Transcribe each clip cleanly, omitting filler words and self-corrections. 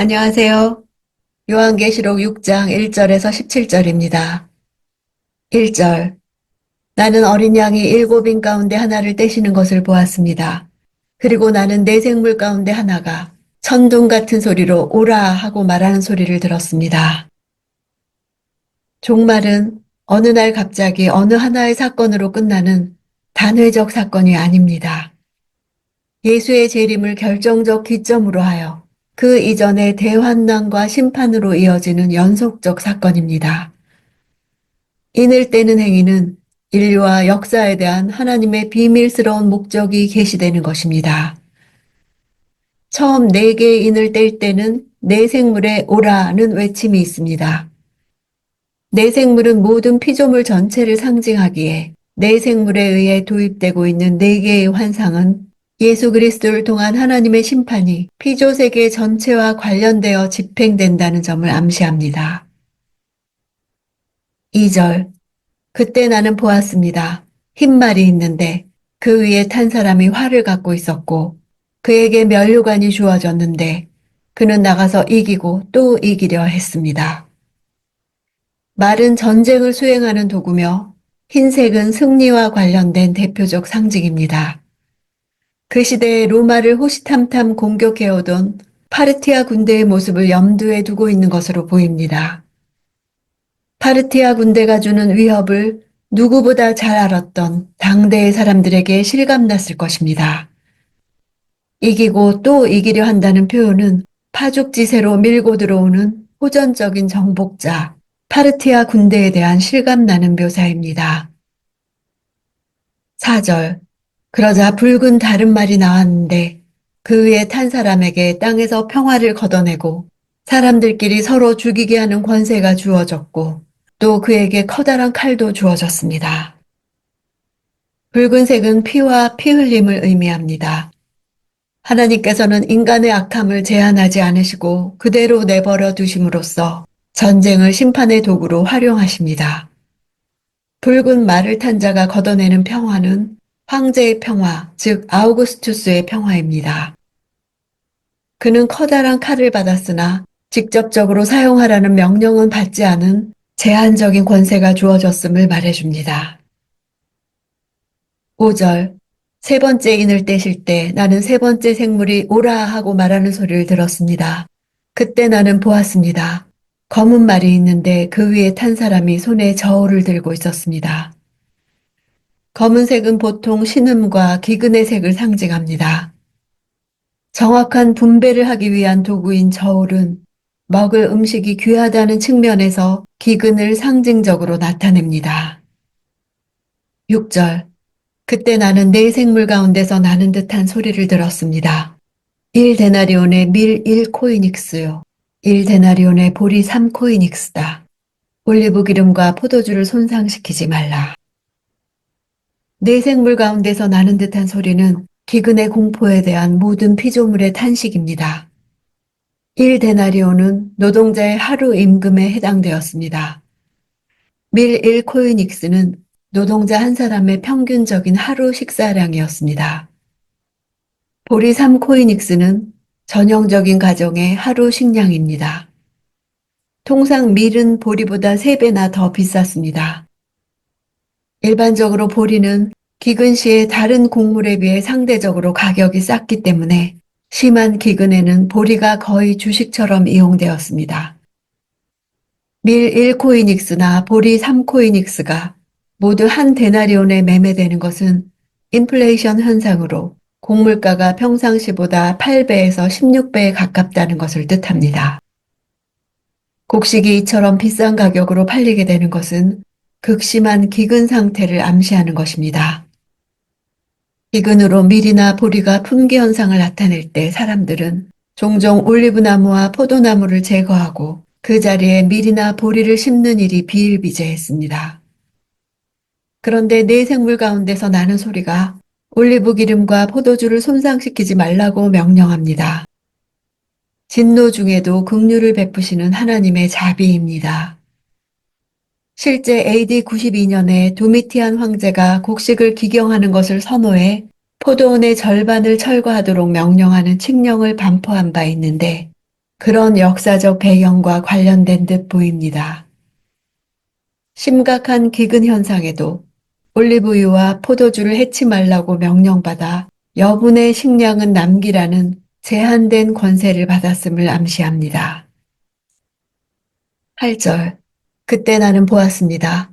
안녕하세요. 요한계시록 6장 1절에서 17절입니다. 1절. 나는 어린 양이 일곱 인 가운데 하나를 떼시는 것을 보았습니다. 그리고 나는 네 생물 가운데 하나가 천둥 같은 소리로 오라 하고 말하는 소리를 들었습니다. 종말은 어느 날 갑자기 어느 하나의 사건으로 끝나는 단회적 사건이 아닙니다. 예수의 재림을 결정적 기점으로 하여 그 이전의 대환난과 심판으로 이어지는 연속적 사건입니다. 인을 떼는 행위는 인류와 역사에 대한 하나님의 비밀스러운 목적이 계시되는 것입니다. 처음 네 개의 인을 뗄 때는 네 생물의 오라는 외침이 있습니다. 네 생물은 모든 피조물 전체를 상징하기에 네 생물에 의해 도입되고 있는 네 개의 환상은 예수 그리스도를 통한 하나님의 심판이 피조 세계 전체와 관련되어 집행된다는 점을 암시합니다. 2절. 그때 나는 보았습니다. 흰 말이 있는데 그 위에 탄 사람이 활을 갖고 있었고 그에게 면류관이 주어졌는데 그는 나가서 이기고 또 이기려 했습니다. 말은 전쟁을 수행하는 도구며 흰색은 승리와 관련된 대표적 상징입니다. 그 시대에 로마를 호시탐탐 공격해오던 파르티아 군대의 모습을 염두에 두고 있는 것으로 보입니다. 파르티아 군대가 주는 위협을 누구보다 잘 알았던 당대의 사람들에게 실감났을 것입니다. 이기고 또 이기려 한다는 표현은 파죽지세로 밀고 들어오는 호전적인 정복자, 파르티아 군대에 대한 실감나는 묘사입니다. 4절. 그러자 붉은 다른 말이 나왔는데 그 위에 탄 사람에게 땅에서 평화를 걷어내고 사람들끼리 서로 죽이게 하는 권세가 주어졌고 또 그에게 커다란 칼도 주어졌습니다. 붉은색은 피와 피 흘림을 의미합니다. 하나님께서는 인간의 악함을 제한하지 않으시고 그대로 내버려 두심으로써 전쟁을 심판의 도구로 활용하십니다. 붉은 말을 탄 자가 걷어내는 평화는 황제의 평화, 즉 아우구스투스의 평화입니다. 그는 커다란 칼을 받았으나 직접적으로 사용하라는 명령은 받지 않은 제한적인 권세가 주어졌음을 말해줍니다. 5절. 세 번째 인을 떼실 때 나는 세 번째 생물이 오라 하고 말하는 소리를 들었습니다. 그때 나는 보았습니다. 검은 말이 있는데 그 위에 탄 사람이 손에 저울을 들고 있었습니다. 검은색은 보통 신음과 기근의 색을 상징합니다. 정확한 분배를 하기 위한 도구인 저울은 먹을 음식이 귀하다는 측면에서 기근을 상징적으로 나타냅니다. 6절. 그때 나는 네 생물 가운데서 나는 듯한 소리를 들었습니다. 1데나리온의 밀 1코이닉스요. 1데나리온의 보리 3코이닉스다. 올리브 기름과 포도주를 손상시키지 말라. 네 생물 가운데서 나는 듯한 소리는 기근의 공포에 대한 모든 피조물의 탄식입니다. 1데나리온은 노동자의 하루 임금에 해당되었습니다. 밀 1코이닉스는 노동자 한 사람의 평균적인 하루 식사량이었습니다. 보리 3코이닉스는 전형적인 가정의 하루 식량입니다. 통상 밀은 보리보다 3배나 더 비쌌습니다. 일반적으로 보리는 기근 시에 다른 곡물에 비해 상대적으로 가격이 쌌기 때문에 심한 기근에는 보리가 거의 주식처럼 이용되었습니다. 밀 1코이닉스나 보리 3코이닉스가 모두 한 데나리온에 매매되는 것은 인플레이션 현상으로 곡물가가 평상시보다 8배에서 16배에 가깝다는 것을 뜻합니다. 곡식이 이처럼 비싼 가격으로 팔리게 되는 것은 극심한 기근 상태를 암시하는 것입니다. 기근으로 밀이나 보리가 품귀 현상을 나타낼 때 사람들은 종종 올리브나무와 포도나무를 제거하고 그 자리에 밀이나 보리를 심는 일이 비일비재했습니다. 그런데 네 생물 가운데서 나는 소리가 올리브 기름과 포도주를 손상시키지 말라고 명령합니다. 진노 중에도 긍휼을 베푸시는 하나님의 자비입니다. 실제 AD 92년에 도미티안 황제가 곡식을 기경하는 것을 선호해 포도원의 절반을 철거하도록 명령하는 칙령을 반포한 바 있는데 그런 역사적 배경과 관련된 듯 보입니다. 심각한 기근 현상에도 올리브유와 포도주를 해치 말라고 명령받아 여분의 식량은 남기라는 제한된 권세를 받았음을 암시합니다. 8절. 그때 나는 보았습니다.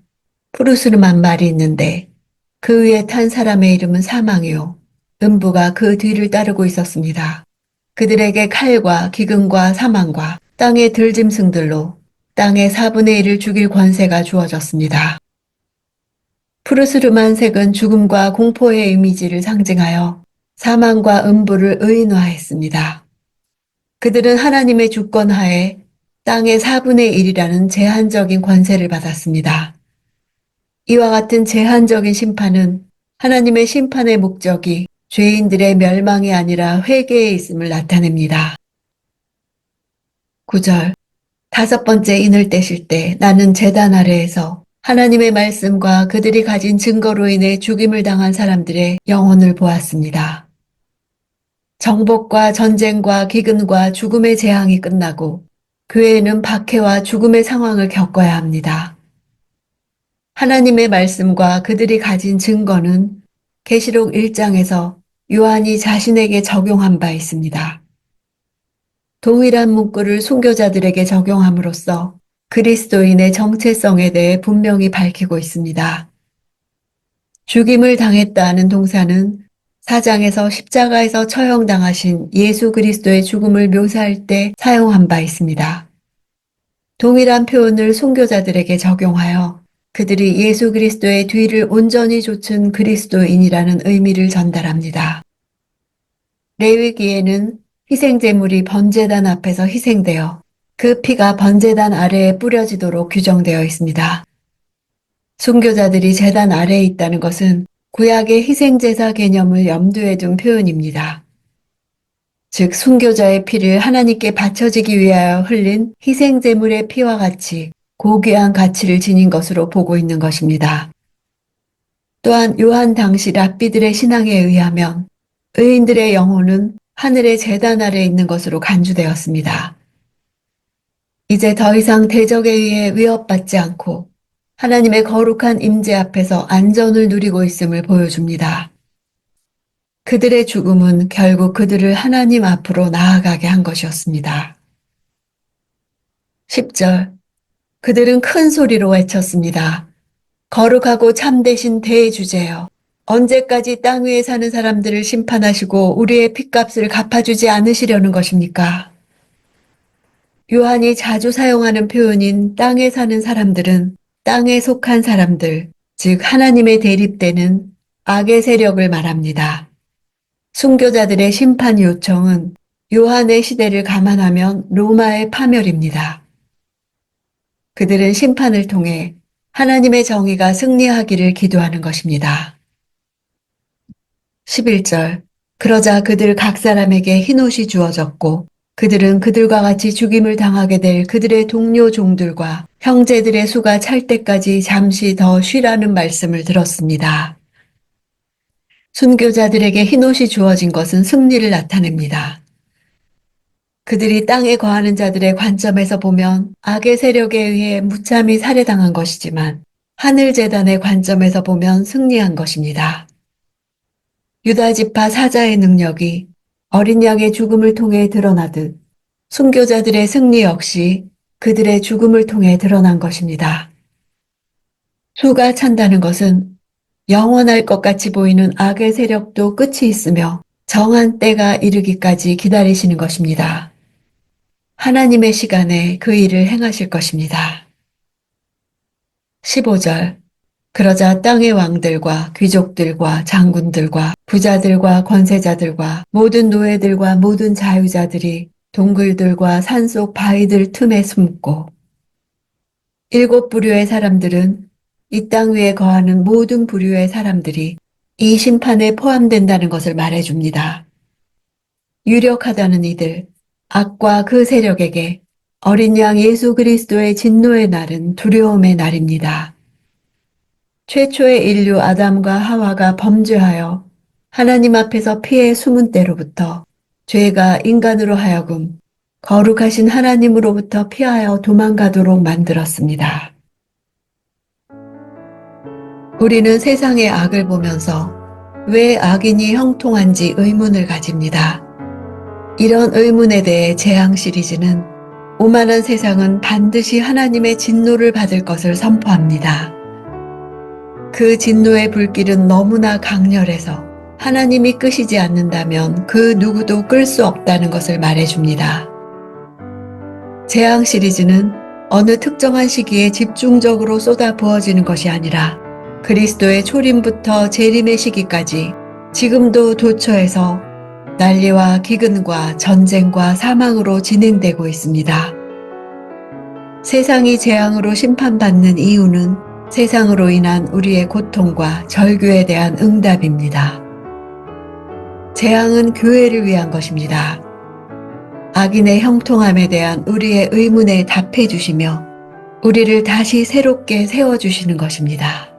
푸르스름한 말이 있는데 그 위에 탄 사람의 이름은 사망이요. 음부가 그 뒤를 따르고 있었습니다. 그들에게 칼과 기근과 사망과 땅의 들짐승들로 땅의 4분의 1을 죽일 권세가 주어졌습니다. 푸르스름한 색은 죽음과 공포의 이미지를 상징하여 사망과 음부를 의인화했습니다. 그들은 하나님의 주권 하에 땅의 4분의 1이라는 제한적인 권세를 받았습니다. 이와 같은 제한적인 심판은 하나님의 심판의 목적이 죄인들의 멸망이 아니라 회개에 있음을 나타냅니다. 9절. 다섯 번째 인을 떼실 때 나는 제단 아래에서 하나님의 말씀과 그들이 가진 증거로 인해 죽임을 당한 사람들의 영혼을 보았습니다. 정복과 전쟁과 기근과 죽음의 재앙이 끝나고 교회는 박해와 죽음의 상황을 겪어야 합니다. 하나님의 말씀과 그들이 가진 증거는 계시록 1장에서 요한이 자신에게 적용한 바 있습니다. 동일한 문구를 순교자들에게 적용함으로써 그리스도인의 정체성에 대해 분명히 밝히고 있습니다. 죽임을 당했다는 동사는 4장에서 십자가에서 처형당하신 예수 그리스도의 죽음을 묘사할 때 사용한 바 있습니다. 동일한 표현을 순교자들에게 적용하여 그들이 예수 그리스도의 뒤를 온전히 좇은 그리스도인이라는 의미를 전달합니다. 레위기에는 희생제물이 번제단 앞에서 희생되어 그 피가 번제단 아래에 뿌려지도록 규정되어 있습니다. 순교자들이 제단 아래에 있다는 것은 구약의 희생제사 개념을 염두에 둔 표현입니다. 즉 순교자의 피를 하나님께 바쳐지기 위하여 흘린 희생제물의 피와 같이 고귀한 가치를 지닌 것으로 보고 있는 것입니다. 또한 요한 당시 랍비들의 신앙에 의하면 의인들의 영혼은 하늘의 제단 아래에 있는 것으로 간주되었습니다. 이제 더 이상 대적에 의해 위협받지 않고 하나님의 거룩한 임재 앞에서 안전을 누리고 있음을 보여줍니다. 그들의 죽음은 결국 그들을 하나님 앞으로 나아가게 한 것이었습니다. 10절. 그들은 큰 소리로 외쳤습니다. 거룩하고 참되신 대주제여. 언제까지 땅 위에 사는 사람들을 심판하시고 우리의 핏값을 갚아주지 않으시려는 것입니까? 요한이 자주 사용하는 표현인 땅에 사는 사람들은 땅에 속한 사람들, 즉 하나님의 대립되는 악의 세력을 말합니다. 순교자들의 심판 요청은 요한의 시대를 감안하면 로마의 파멸입니다. 그들은 심판을 통해 하나님의 정의가 승리하기를 기도하는 것입니다. 11절. 그러자 그들 각 사람에게 흰옷이 주어졌고 그들은 그들과 같이 죽임을 당하게 될 그들의 동료 종들과 형제들의 수가 찰 때까지 잠시 더 쉬라는 말씀을 들었습니다. 순교자들에게 흰옷이 주어진 것은 승리를 나타냅니다. 그들이 땅에 거하는 자들의 관점에서 보면 악의 세력에 의해 무참히 살해당한 것이지만 하늘재단의 관점에서 보면 승리한 것입니다. 유다 지파 사자의 능력이 어린 양의 죽음을 통해 드러나듯 순교자들의 승리 역시 그들의 죽음을 통해 드러난 것입니다. 수가 찬다는 것은 영원할 것 같이 보이는 악의 세력도 끝이 있으며 정한 때가 이르기까지 기다리시는 것입니다. 하나님의 시간에 그 일을 행하실 것입니다. 15절. 그러자 땅의 왕들과 귀족들과 장군들과 부자들과 권세자들과 모든 노예들과 모든 자유자들이 동굴들과 산속 바위들 틈에 숨고 일곱 부류의 사람들은 이 땅 위에 거하는 모든 부류의 사람들이 이 심판에 포함된다는 것을 말해줍니다. 유력하다는 이들, 악과 그 세력에게 어린 양 예수 그리스도의 진노의 날은 두려움의 날입니다. 최초의 인류 아담과 하와가 범죄하여 하나님 앞에서 피해 숨은 때로부터 죄가 인간으로 하여금 거룩하신 하나님으로부터 피하여 도망가도록 만들었습니다. 우리는 세상의 악을 보면서 왜 악인이 형통한지 의문을 가집니다. 이런 의문에 대해 재앙 시리즈는 오만한 세상은 반드시 하나님의 진노를 받을 것을 선포합니다. 그 진노의 불길은 너무나 강렬해서 하나님이 끄시지 않는다면 그 누구도 끌 수 없다는 것을 말해줍니다. 재앙 시리즈는 어느 특정한 시기에 집중적으로 쏟아 부어지는 것이 아니라 그리스도의 초림부터 재림의 시기까지 지금도 도처에서 난리와 기근과 전쟁과 사망으로 진행되고 있습니다. 세상이 재앙으로 심판받는 이유는 세상으로 인한 우리의 고통과 절규에 대한 응답입니다. 재앙은 교회를 위한 것입니다. 악인의 형통함에 대한 우리의 의문에 답해 주시며 우리를 다시 새롭게 세워주시는 것입니다.